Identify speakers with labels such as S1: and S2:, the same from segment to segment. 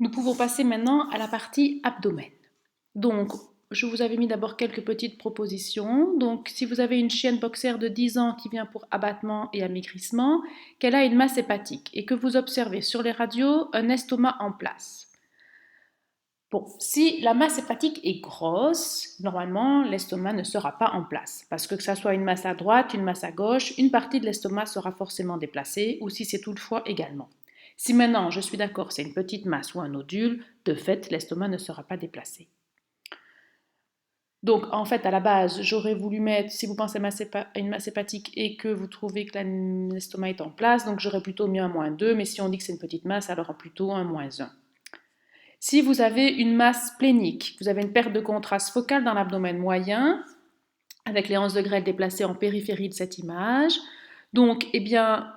S1: Nous pouvons passer maintenant à la partie abdomen. Donc, je vous avais mis d'abord quelques petites propositions. Donc, si vous avez une chienne boxer de 10 ans qui vient pour abattement et amaigrissement, qu'elle a une masse hépatique et que vous observez sur les radios un estomac en place. Bon, si la masse hépatique est grosse, normalement, l'estomac ne sera pas en place. Parce que ça soit une masse à droite, une masse à gauche, une partie de l'estomac sera forcément déplacée, ou si c'est toutefois également. Si maintenant, je suis d'accord, c'est une petite masse ou un nodule, de fait, l'estomac ne sera pas déplacé. Donc, en fait, à la base, j'aurais voulu mettre, si vous pensez à une masse hépatique et que vous trouvez que l'estomac est en place, donc j'aurais plutôt mis un -2, mais si on dit que c'est une petite masse, alors plutôt un -1. Si vous avez une masse splénique, vous avez une perte de contraste focale dans l'abdomen moyen, avec les 11 degrés déplacés en périphérie de cette image. Donc, eh bien,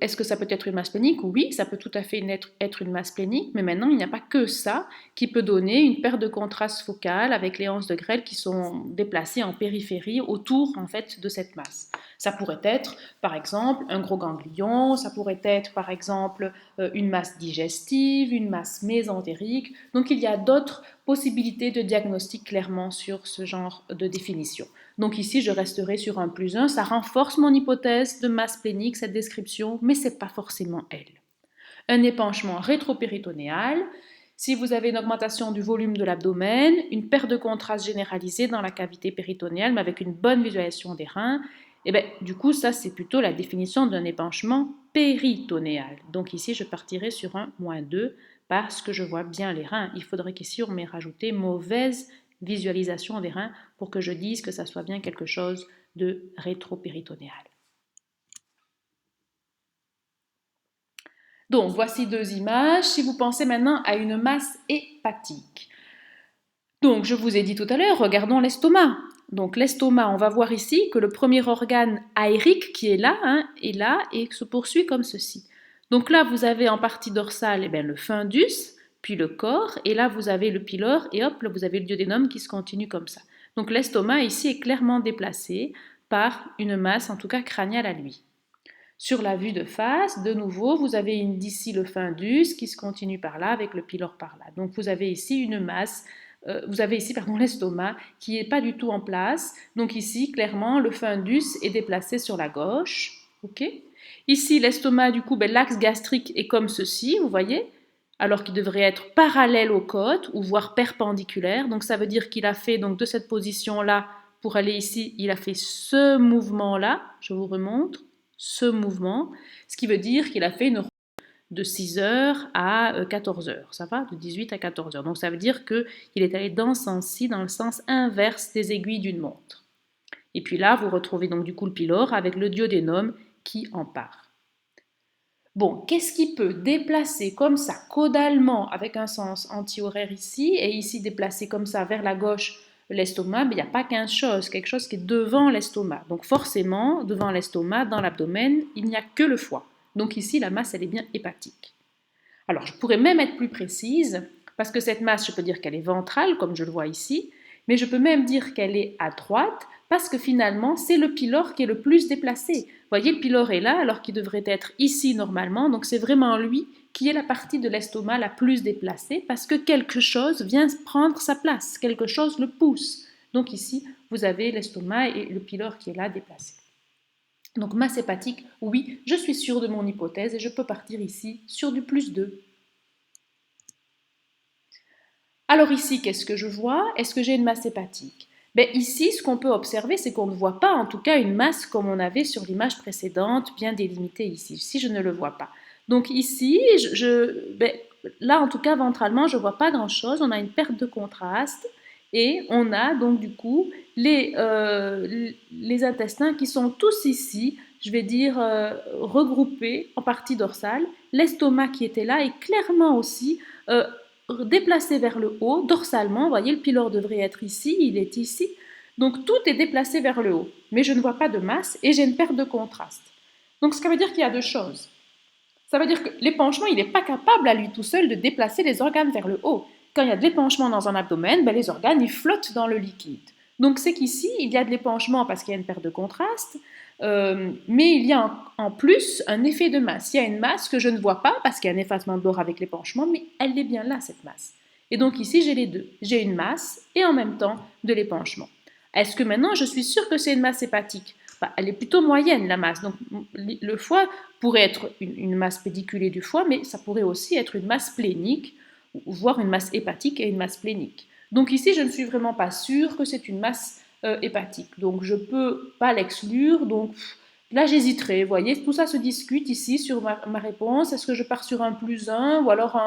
S1: est-ce que ça peut être une masse splénique? Oui, ça peut tout à fait être une masse splénique, mais maintenant, il n'y a pas que ça qui peut donner une perte de contraste focale avec les 11 degrés qui sont déplacés en périphérie autour en fait de cette masse. Ça pourrait être, par exemple, un gros ganglion, ça pourrait être, par exemple, une masse digestive, une masse mésentérique. Donc, il y a d'autres possibilités de diagnostic clairement sur ce genre de définition. Donc ici, je resterai sur un +1. Ça renforce mon hypothèse de masse splénique, cette description, mais ce n'est pas forcément elle. Un épanchement rétropéritonéal. Si vous avez une augmentation du volume de l'abdomen, une perte de contraste généralisée dans la cavité péritonéale, mais avec une bonne visualisation des reins, et bien, du coup, ça, c'est plutôt la définition d'un épanchement péritonéal. Donc ici, je partirai sur un -2 parce que je vois bien les reins. Il faudrait qu'ici, on m'ait rajouté mauvaise visualisation des reins pour que je dise que ça soit bien quelque chose de rétropéritonéal. Donc, voici deux images. Si vous pensez maintenant à une masse hépatique. Donc, je vous ai dit tout à l'heure, regardons l'estomac. Donc, l'estomac, on va voir ici que le premier organe aérique qui est là et se poursuit comme ceci. Donc là, vous avez en partie dorsale le fundus, puis le corps, et là, vous avez le pylore, et hop, là, vous avez le duodénum qui se continue comme ça. Donc, l'estomac ici est clairement déplacé par une masse, en tout cas crânienne à lui. Sur la vue de face, de nouveau, vous avez d'ici le fundus qui se continue par là avec le pylore par là. Donc vous avez ici une masse, vous avez ici l'estomac qui n'est pas du tout en place. Donc ici, clairement, le fundus est déplacé sur la gauche. Ok. Ici, l'estomac, du coup, l'axe gastrique est comme ceci, vous voyez, alors qu'il devrait être parallèle aux côtes ou voire perpendiculaire. Donc ça veut dire qu'il a fait donc de cette position-là pour aller ici, il a fait ce mouvement-là. Je vous remontre ce mouvement, ce qui veut dire qu'il a fait une de 6 heures à 14 heures, ça va, de 18 à 14 heures. Donc ça veut dire qu'il est allé dans ce sens-ci, dans le sens inverse des aiguilles d'une montre. Et puis là, vous retrouvez donc du coup le pylore avec le duodénum qui en part. Bon, qu'est-ce qui peut déplacer comme ça, caudalement, avec un sens anti-horaire ici, et ici déplacer comme ça vers la gauche l'estomac? Il n'y a pas 15 choses, quelque chose qui est devant l'estomac. Donc forcément, devant l'estomac, dans l'abdomen, il n'y a que le foie. Donc ici, la masse, elle est bien hépatique. Alors, je pourrais même être plus précise, parce que cette masse, je peux dire qu'elle est ventrale, comme je le vois ici, mais je peux même dire qu'elle est à droite, parce que finalement, c'est le pylore qui est le plus déplacé. Vous voyez, le pylore est là, alors qu'il devrait être ici normalement, donc c'est vraiment lui qui est la partie de l'estomac la plus déplacée, parce que quelque chose vient prendre sa place, quelque chose le pousse. Donc ici, vous avez l'estomac et le pylore qui est là déplacé. Donc masse hépatique, oui, je suis sûre de mon hypothèse et je peux partir ici sur du +2. Alors ici, qu'est-ce que je vois? Est-ce que j'ai une masse hépatique? Ici, ce qu'on peut observer, c'est qu'on ne voit pas en tout cas une masse comme on avait sur l'image précédente, bien délimitée ici. Ici, je ne le vois pas. Donc ici, là en tout cas ventralement, je ne vois pas grand-chose. On a une perte de contraste et on a donc du coup les intestins qui sont tous ici, je vais dire regroupés en partie dorsale. L'estomac qui était là est clairement aussi déplacé vers le haut, dorsalement. Vous voyez, le pylore devrait être ici, il est ici. Donc tout est déplacé vers le haut. Mais je ne vois pas de masse et j'ai une perte de contraste. Donc ça veut dire qu'il y a deux choses. Ça veut dire que l'épanchement, il n'est pas capable à lui tout seul de déplacer les organes vers le haut. Quand il y a de l'épanchement dans un abdomen, les organes, ils flottent dans le liquide. Donc c'est qu'ici, il y a de l'épanchement parce qu'il y a une perte de contraste, mais il y a en plus un effet de masse. Il y a une masse que je ne vois pas parce qu'il y a un effacement de bord avec l'épanchement, mais elle est bien là, cette masse. Et donc ici, j'ai les deux. J'ai une masse et en même temps de l'épanchement. Est-ce que maintenant, je suis sûre que c'est une masse hépatique? Elle est plutôt moyenne, la masse. Donc le foie pourrait être une masse pédiculée du foie, mais ça pourrait aussi être une masse splénique, voire une masse hépatique et une masse splénique. Donc ici, je ne suis vraiment pas sûre que c'est une masse hépatique. Donc je ne peux pas l'exclure. Donc là, j'hésiterai. Vous voyez, tout ça se discute ici sur ma réponse. Est-ce que je pars sur un plus 1 ou alors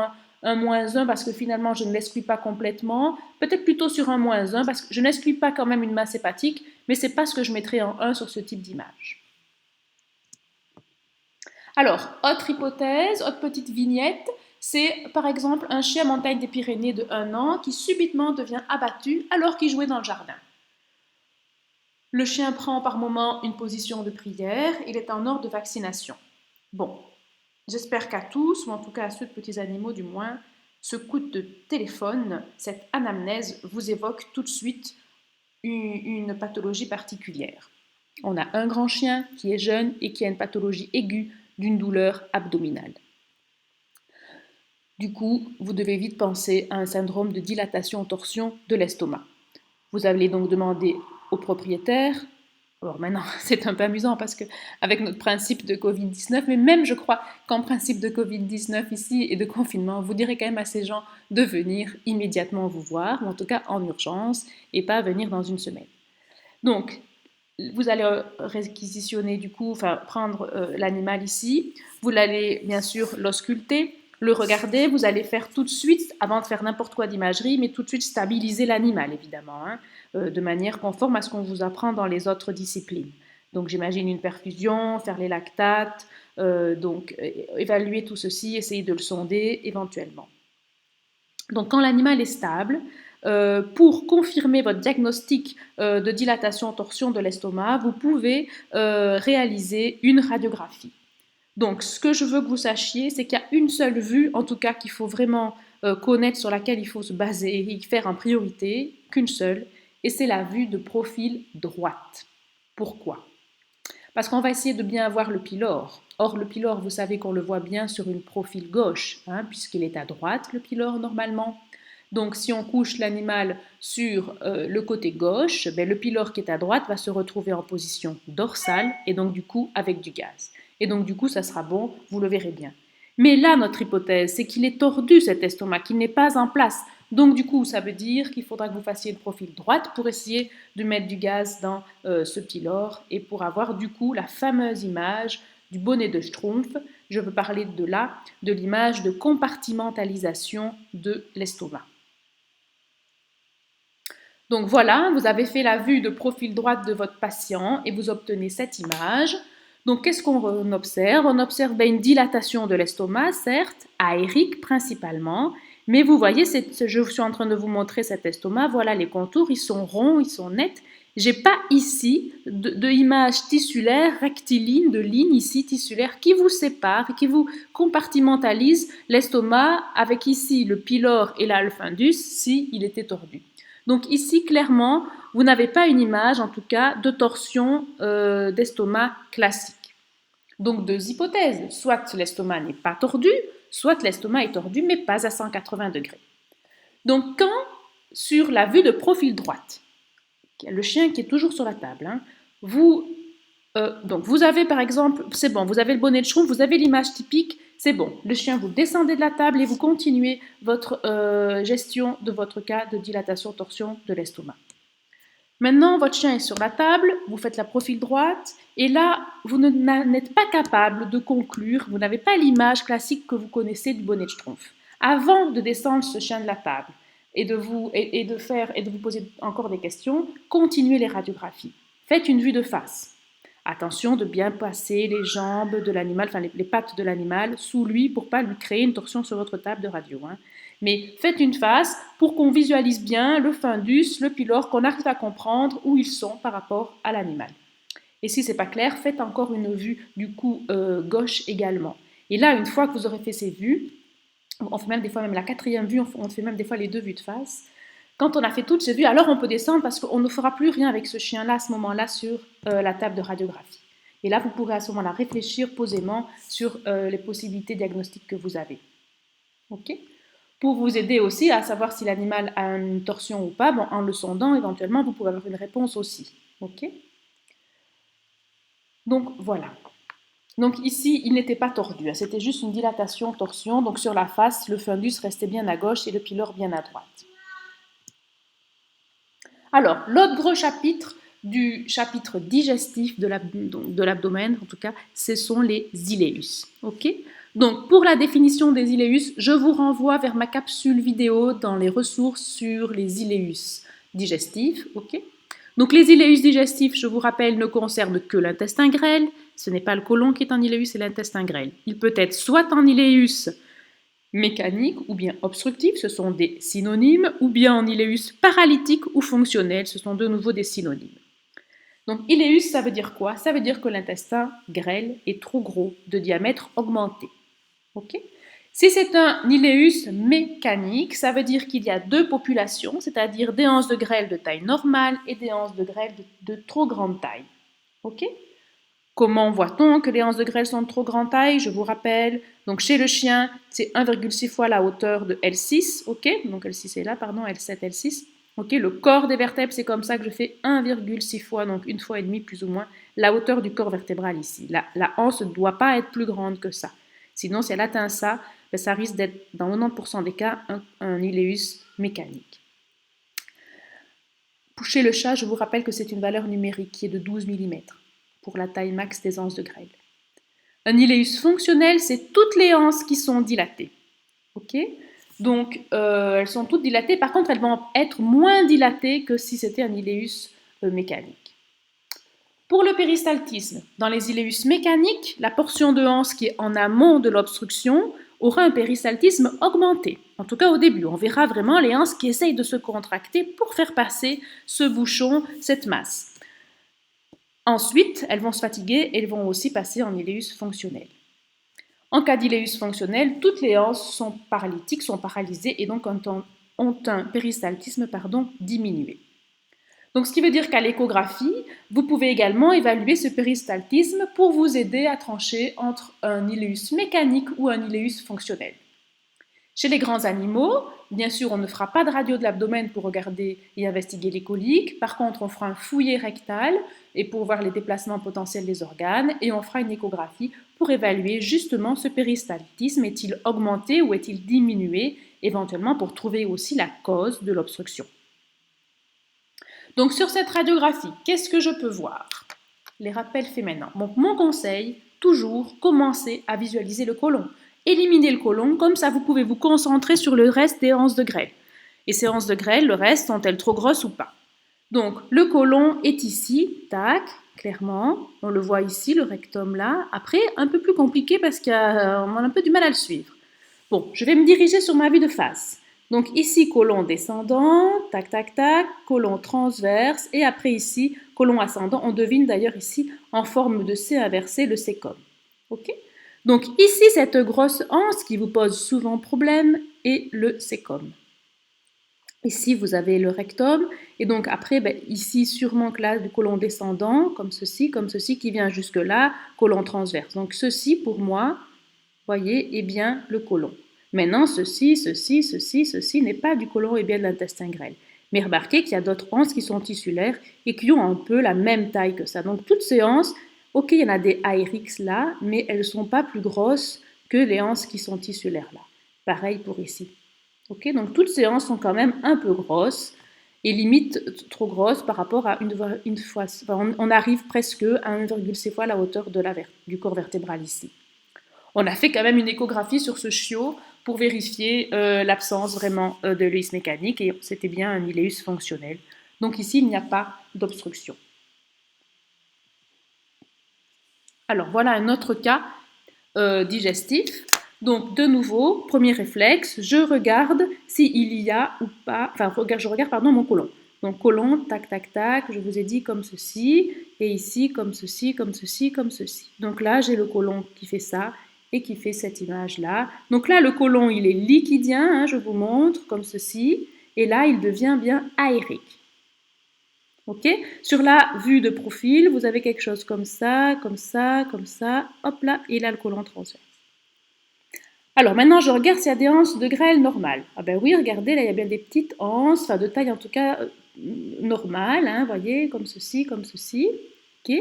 S1: un moins 1 parce que finalement, je ne l'exclus pas complètement. Peut-être plutôt sur un moins 1 parce que je n'exclus pas quand même une masse hépatique, mais ce n'est pas ce que je mettrai en 1 sur ce type d'image. Alors, autre hypothèse, autre petite vignette, c'est par exemple un chien montagne des Pyrénées de 1 an qui subitement devient abattu alors qu'il jouait dans le jardin. Le chien prend par moment une position de prière, il est en ordre de vaccination. Bon, j'espère qu'à tous, ou en tout cas à ceux de petits animaux du moins, ce coup de téléphone, cette anamnèse vous évoque tout de suite une pathologie particulière. On a un grand chien qui est jeune et qui a une pathologie aiguë d'une douleur abdominale. Du coup, vous devez vite penser à un syndrome de dilatation-torsion de l'estomac. Vous allez donc demander au propriétaire. Alors maintenant, c'est un peu amusant parce qu'avec notre principe de Covid-19, mais même je crois qu'en principe de Covid-19 ici et de confinement, vous direz quand même à ces gens de venir immédiatement vous voir, ou en tout cas en urgence, et pas venir dans une semaine. Donc, vous allez réquisitionner du coup, enfin prendre l'animal ici, vous allez bien sûr l'ausculter, le regarder, vous allez faire tout de suite, avant de faire n'importe quoi d'imagerie, mais tout de suite stabiliser l'animal évidemment, de manière conforme à ce qu'on vous apprend dans les autres disciplines. Donc j'imagine une perfusion, faire les lactates, donc évaluer tout ceci, essayer de le sonder éventuellement. Donc quand l'animal est stable, pour confirmer votre diagnostic de dilatation-torsion de l'estomac, vous pouvez réaliser une radiographie. Donc, ce que je veux que vous sachiez, c'est qu'il y a une seule vue, en tout cas, qu'il faut vraiment connaître, sur laquelle il faut se baser et faire en priorité, qu'une seule, et c'est la vue de profil droite. Pourquoi? Parce qu'on va essayer de bien voir le pylore. Or, le pylore, vous savez qu'on le voit bien sur une profil gauche, puisqu'il est à droite, le pylore, normalement. Donc, si on couche l'animal sur le côté gauche, le pylore qui est à droite va se retrouver en position dorsale et donc du coup avec du gaz. Et donc du coup, ça sera bon, vous le verrez bien. Mais là, notre hypothèse, c'est qu'il est tordu cet estomac, qu'il n'est pas en place. Donc du coup, ça veut dire qu'il faudra que vous fassiez le profil droite pour essayer de mettre du gaz dans ce pylore et pour avoir du coup la fameuse image du bonnet de Schtroumpf. Je veux parler de là, de l'image de compartimentalisation de l'estomac. Donc voilà, vous avez fait la vue de profil droite de votre patient et vous obtenez cette image. Donc qu'est-ce qu'on observe? On observe une dilatation de l'estomac, certes, aérique principalement, mais vous voyez, je suis en train de vous montrer cet estomac, voilà les contours, ils sont ronds, ils sont nets. J'ai pas ici de image tissulaire rectiligne, de ligne ici tissulaire qui vous sépare, qui vous compartimentalise l'estomac avec ici le pylore et l'alfundus si il était tordu. Donc ici, clairement, vous n'avez pas une image, en tout cas, de torsion d'estomac classique. Donc deux hypothèses, soit l'estomac n'est pas tordu, soit l'estomac est tordu, mais pas à 180 degrés. Donc quand, sur la vue de profil droite, le chien qui est toujours sur la table, donc vous avez par exemple, c'est bon, vous avez le bonnet de Schtroumpf, vous avez l'image typique, c'est bon, le chien, vous descendez de la table et vous continuez votre gestion de votre cas de dilatation-torsion de l'estomac. Maintenant, votre chien est sur la table, vous faites la profil droite, et là, vous n'êtes pas capable de conclure, vous n'avez pas l'image classique que vous connaissez du bonnet de Schtroumpf. Avant de descendre ce chien de la table et de vous poser encore des questions, continuez les radiographies. Faites une vue de face. Attention de bien passer les jambes de l'animal, enfin les pattes de l'animal sous lui pour ne pas lui créer une torsion sur votre table de radio. Mais faites une face pour qu'on visualise bien le fundus, le pylore, qu'on arrive à comprendre où ils sont par rapport à l'animal. Et si ce n'est pas clair, faites encore une vue du cou gauche également. Et là, une fois que vous aurez fait ces vues, on fait même des fois même la quatrième vue, on fait même des fois les deux vues de face. Quand on a fait toutes, j'ai vu, alors on peut descendre parce qu'on ne fera plus rien avec ce chien-là à ce moment-là sur la table de radiographie. Et là, vous pourrez à ce moment-là réfléchir posément sur les possibilités diagnostiques que vous avez. Ok ? Pour vous aider aussi à savoir si l'animal a une torsion ou pas, bon, en le sondant, éventuellement, vous pouvez avoir une réponse aussi. Ok ? Donc, voilà. Donc ici, il n'était pas tordu, hein, c'était juste une dilatation-torsion. Donc sur la face, le fundus restait bien à gauche et le pylore bien à droite. Alors, l'autre gros chapitre du chapitre digestif de l'abdomen, en tout cas, ce sont les iléus. Ok ? Donc, pour la définition des iléus, je vous renvoie vers ma capsule vidéo dans les ressources sur les iléus digestifs. Ok ? Donc, les iléus digestifs, je vous rappelle, ne concernent que l'intestin grêle. Ce n'est pas le côlon qui est un iléus, c'est l'intestin grêle. Il peut être soit un iléus mécanique ou bien obstructif, ce sont des synonymes, ou bien en iléus paralytique ou fonctionnel, ce sont de nouveau des synonymes. Donc iléus, ça veut dire quoi? Ça veut dire que l'intestin grêle est trop gros, de diamètre augmenté. Ok? Si c'est un iléus mécanique, ça veut dire qu'il y a deux populations, c'est-à-dire des anses de grêle de taille normale et des anses de grêle de trop grande taille. Ok? Comment voit-on que les anses de grêle sont de trop grande taille? Je vous rappelle, donc chez le chien, c'est 1,6 fois la hauteur de L6, ok? Donc L6 est là, pardon, L7, L6. Ok, le corps des vertèbres, c'est comme ça que je fais 1,6 fois, donc une fois et demie plus ou moins, la hauteur du corps vertébral ici. La anse ne doit pas être plus grande que ça. Sinon, si elle atteint ça, ben, ça risque d'être, dans 90% des cas, un iléus mécanique. Chez le chat, je vous rappelle que c'est une valeur numérique qui est de 12 mm pour la taille max des anses de grêle. Un iléus fonctionnel, c'est toutes les anses qui sont dilatées. Ok ? Donc, elles sont toutes dilatées. Par contre, elles vont être moins dilatées que si c'était un iléus mécanique. Pour le péristaltisme, dans les iléus mécaniques, la portion de anse qui est en amont de l'obstruction aura un péristaltisme augmenté. En tout cas, au début, on verra vraiment les anses qui essayent de se contracter pour faire passer ce bouchon, cette masse. Ensuite, elles vont se fatiguer et elles vont aussi passer en iléus fonctionnel. En cas d'iléus fonctionnel, toutes les anses sont paralytiques, sont paralysées et donc ont un péristaltisme diminué. Donc, ce qui veut dire qu'à l'échographie, vous pouvez également évaluer ce péristaltisme pour vous aider à trancher entre un iléus mécanique ou un iléus fonctionnel. Chez les grands animaux, bien sûr, on ne fera pas de radio de l'abdomen pour regarder et investiguer les coliques. Par contre, on fera un fouillis rectal et pour voir les déplacements potentiels des organes et on fera une échographie pour évaluer justement ce péristaltisme. Est-il augmenté ou est-il diminué? Éventuellement pour trouver aussi la cause de l'obstruction. Donc sur cette radiographie, qu'est-ce que je peux voir? Les rappels faits maintenant. Donc mon conseil, toujours commencer à visualiser le côlon. Éliminez le côlon, comme ça vous pouvez vous concentrer sur le reste des anses de grêle. Et ces anses de grêle, le reste, sont-elles trop grosses ou pas? Donc le côlon est ici, tac, clairement, on le voit ici, le rectum là. Après, un peu plus compliqué parce qu'on a un peu du mal à le suivre. Bon, je vais me diriger sur ma vue de face. Donc ici, côlon descendant, tac, tac, tac, côlon transverse, et après ici, côlon ascendant. On devine d'ailleurs ici, en forme de C inversé, le sécom. Ok? Donc ici, cette grosse anse qui vous pose souvent problème est le sécom. Ici, vous avez le rectum, et donc après, ici, sûrement que là, du côlon descendant, comme ceci, qui vient jusque là, côlon transverse. Donc ceci, pour moi, voyez, est bien le côlon. Maintenant, ceci n'est pas du côlon et bien de l'intestin grêle. Mais remarquez qu'il y a d'autres anses qui sont tissulaires et qui ont un peu la même taille que ça. Donc toutes ces anses, ok, il y en a des ARX là, mais elles ne sont pas plus grosses que les anses qui sont tissulaires là. Pareil pour ici. Ok, donc toutes ces anses sont quand même un peu grosses et limite trop grosses par rapport à une fois. Enfin, on arrive presque à 1,6 fois la hauteur du corps vertébral ici. On a fait quand même une échographie sur ce chiot pour vérifier l'absence vraiment de iléus mécanique et c'était bien un iléus fonctionnel. Donc ici, il n'y a pas d'obstruction. Alors voilà un autre cas digestif. Donc de nouveau, premier réflexe, je regarde s'il y a ou pas, je regarde mon côlon. Donc côlon, tac, tac, tac, je vous ai dit comme ceci, et ici comme ceci, comme ceci, comme ceci. Donc là, j'ai le côlon qui fait ça, et qui fait cette image-là. Donc là, le côlon, il est liquidien, hein, je vous montre, comme ceci. et là, il devient bien aérique. Ok? Sur la vue de profil, vous avez quelque chose comme ça, comme ça, comme ça. Hop là, il a le côlon transverse. Alors maintenant, je regarde s'il y a des anses de grêle normales. Ah ben oui, regardez, là, il y a bien des petites anses, enfin de taille en tout cas normale, hein, voyez, comme ceci, comme ceci. Ok?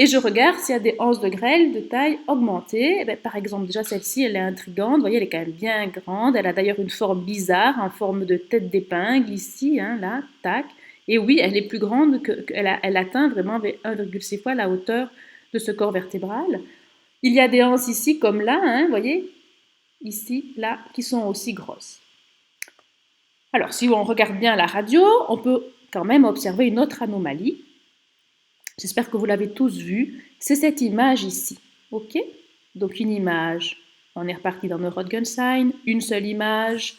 S1: Et je regarde s'il y a des anses de grêle de taille augmentée. Eh ben, par exemple, déjà celle-ci, elle est intrigante, vous voyez, elle est quand même bien grande. Elle a d'ailleurs une forme bizarre, en forme de tête d'épingle ici, hein, là, tac. Et oui, elle est plus grande, elle atteint vraiment 1,6 fois la hauteur de ce corps vertébral. Il y a des anses ici, comme là, hein, vous voyez, ici, là, qui sont aussi grosses. Alors, si on regarde bien la radio, on peut quand même observer une autre anomalie. J'espère que vous l'avez tous vue. C'est cette image ici. OK? Donc, une image, on est reparti dans le Röntgensign, une seule image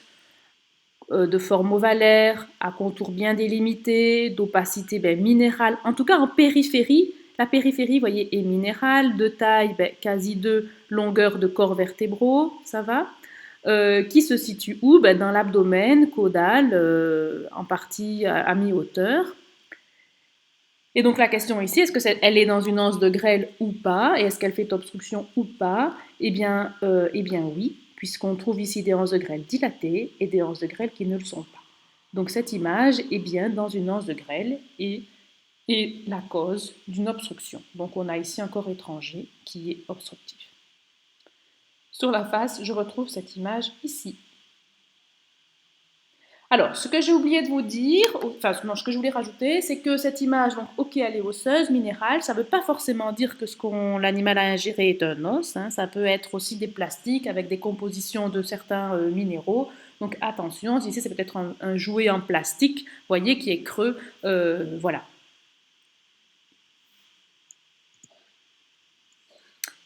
S1: de forme ovalaire, à contour bien délimité, d'opacité minérale, en tout cas en périphérie. La périphérie, vous voyez, est minérale, de taille quasi de longueur de corps vertébraux, ça va, qui se situe où? Dans l'abdomen caudal, en partie à mi-hauteur. Et donc la question ici, est-ce qu'elle est dans une anse de grêle ou pas? Et est-ce qu'elle fait obstruction ou pas? Eh bien oui, puisqu'on trouve ici des anses de grêle dilatées et des anses de grêle qui ne le sont pas. Donc cette image est bien dans une anse de grêle et est la cause d'une obstruction. Donc on a ici un corps étranger qui est obstructif. Sur la face, je retrouve cette image ici. Alors, ce que j'ai oublié de vous dire, enfin, non, ce que je voulais rajouter, c'est que cette image, donc, ok, elle est osseuse, minérale, ça ne veut pas forcément dire que l'animal a ingéré est un os, hein, ça peut être aussi des plastiques avec des compositions de certains minéraux. Donc attention, ici c'est peut-être un jouet en plastique, vous voyez, qui est creux, voilà.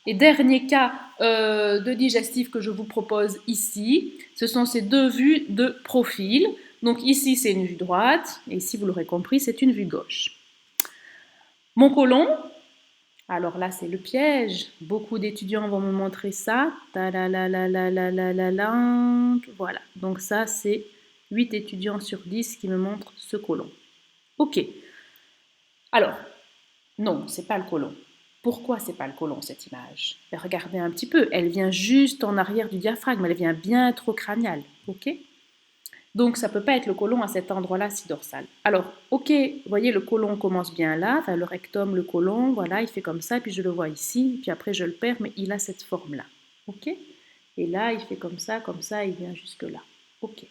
S1: Et dernier cas de digestif que je vous propose ici, ce sont ces deux vues de profil. Donc ici, c'est une vue droite, et ici, vous l'aurez compris, c'est une vue gauche. Mon côlon, alors là, c'est le piège. Beaucoup d'étudiants vont me montrer ça. Voilà, donc ça, c'est 8 étudiants sur 10 qui me montrent ce côlon. Ok. Alors, non, c'est pas le côlon. Pourquoi c'est pas le côlon, cette image? Regardez un petit peu, elle vient juste en arrière du diaphragme, elle vient bien trop crâniale, ok? Donc ça peut pas être le côlon à cet endroit-là, si dorsal. Alors, ok, vous voyez, le côlon commence bien là, enfin le rectum, le côlon, voilà, il fait comme ça, puis je le vois ici, puis après je le perds, mais il a cette forme-là, ok? Et là, il fait comme ça, il vient jusque là, ok?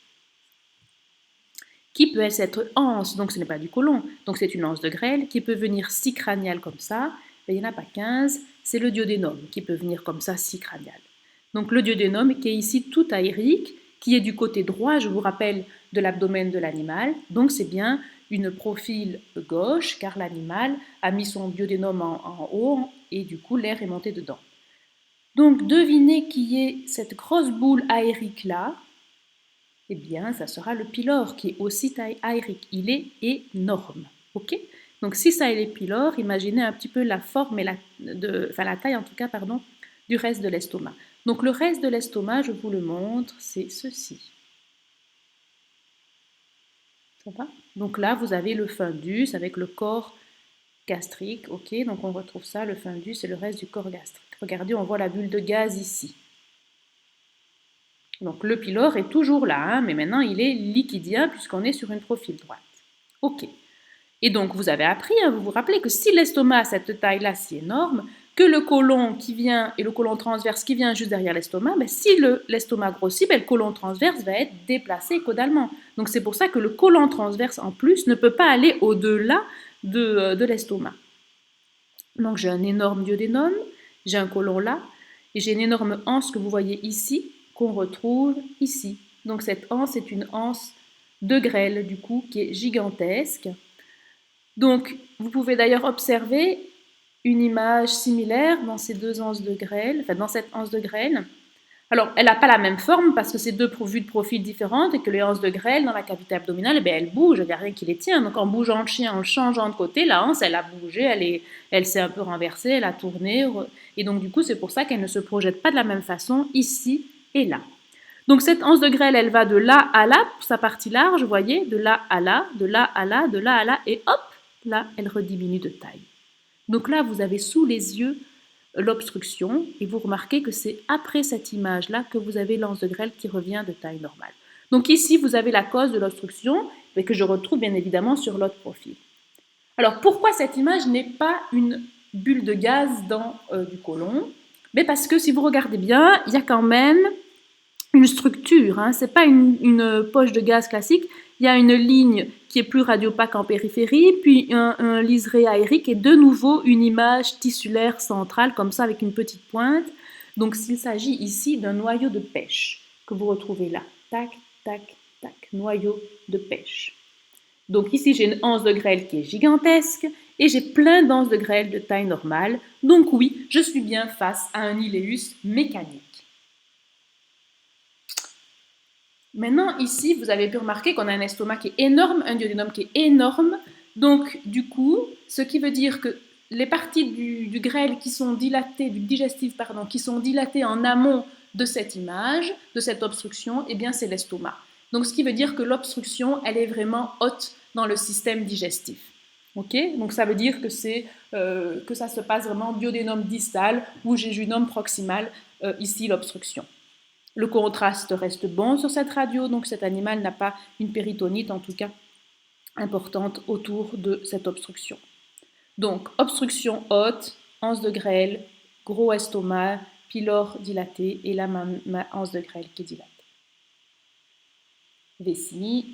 S1: Qui peut être anse, donc ce n'est pas du côlon, donc c'est une anse de grêle, qui peut venir si crâniale comme ça, il n'y en a pas 15, c'est le duodénum qui peut venir comme ça si crânial. Donc le duodénum qui est ici tout aérique, qui est du côté droit, je vous rappelle, de l'abdomen de l'animal, donc c'est bien une profil gauche, car l'animal a mis son duodénum en haut, et du coup l'air est monté dedans. Donc devinez qui est cette grosse boule aérique là, eh bien, ça sera le pylore qui est aussi taille aérique. Il est énorme. Ok? Donc, si ça est le pylore, imaginez un petit peu la forme et la taille en tout cas, pardon, du reste de l'estomac. Donc, le reste de l'estomac, je vous le montre, c'est ceci. Ça va? Donc là, vous avez le fundus avec le corps gastrique. Ok? Donc, on retrouve ça, le fundus et le reste du corps gastrique. Regardez, on voit la bulle de gaz ici. Donc le pylore est toujours là, hein, mais maintenant il est liquidien puisqu'on est sur une profile droite. Ok. Et donc vous avez appris, hein, vous vous rappelez que si l'estomac a cette taille-là si énorme, que le côlon qui vient et le côlon transverse qui vient juste derrière l'estomac, si l'estomac grossit, le côlon transverse va être déplacé caudalement. Donc c'est pour ça que le côlon transverse en plus ne peut pas aller au-delà de l'estomac. Donc j'ai un énorme duodénum, j'ai un côlon là, et j'ai une énorme anse que vous voyez ici, qu'on retrouve ici. Donc cette anse est une anse de grêle, du coup, qui est gigantesque. Donc vous pouvez d'ailleurs observer une image similaire dans ces deux anses de grêle, enfin dans cette anse de grêle. Alors, elle n'a pas la même forme parce que c'est deux vues de profil différentes et que les anses de grêle dans la cavité abdominale, elles bougent, il n'y a rien qui les tient. Donc, en bougeant le chien, en le changeant de côté, la anse, elle a bougé, elle s'est un peu renversée, elle a tourné. Et donc, du coup, c'est pour ça qu'elle ne se projette pas de la même façon ici et là. Donc cette anse de grêle, elle va de là à là, sa partie large, vous voyez, de là à là, de là à là, de là à là, et hop, là, elle rediminue de taille. Donc là, vous avez sous les yeux l'obstruction, et vous remarquez que c'est après cette image-là que vous avez l'anse de grêle qui revient de taille normale. Donc ici, vous avez la cause de l'obstruction, mais que je retrouve bien évidemment sur l'autre profil. Alors pourquoi cette image n'est pas une bulle de gaz dans du côlon? Mais parce que si vous regardez bien, il y a quand même une structure, hein. Ce n'est pas une poche de gaz classique, il y a une ligne qui est plus radiopaque en périphérie, puis un liseré aérique et de nouveau une image tissulaire centrale, comme ça avec une petite pointe. Donc s'il s'agit ici d'un noyau de pêche que vous retrouvez là. Tac, tac, tac, noyau de pêche. Donc ici j'ai une anse de grêle qui est gigantesque et j'ai plein d'anses de grêle de taille normale. Donc oui, je suis bien face à un iléus mécanique. Maintenant, ici, vous avez pu remarquer qu'on a un estomac qui est énorme, un duodénum qui est énorme. Donc, du coup, ce qui veut dire que les parties du grêle qui sont dilatées, du digestif, pardon, qui sont dilatées en amont de cette image, de cette obstruction, eh bien, c'est l'estomac. Donc, ce qui veut dire que l'obstruction, elle est vraiment haute dans le système digestif. Ok, donc ça veut dire que que ça se passe vraiment duodénum distal ou jéjunum proximal, ici l'obstruction. Le contraste reste bon sur cette radio, donc cet animal n'a pas une péritonite, en tout cas importante, autour de cette obstruction. Donc, obstruction haute, anse de grêle, gros estomac, pylore dilaté et la anse de grêle qui dilate. Vessie.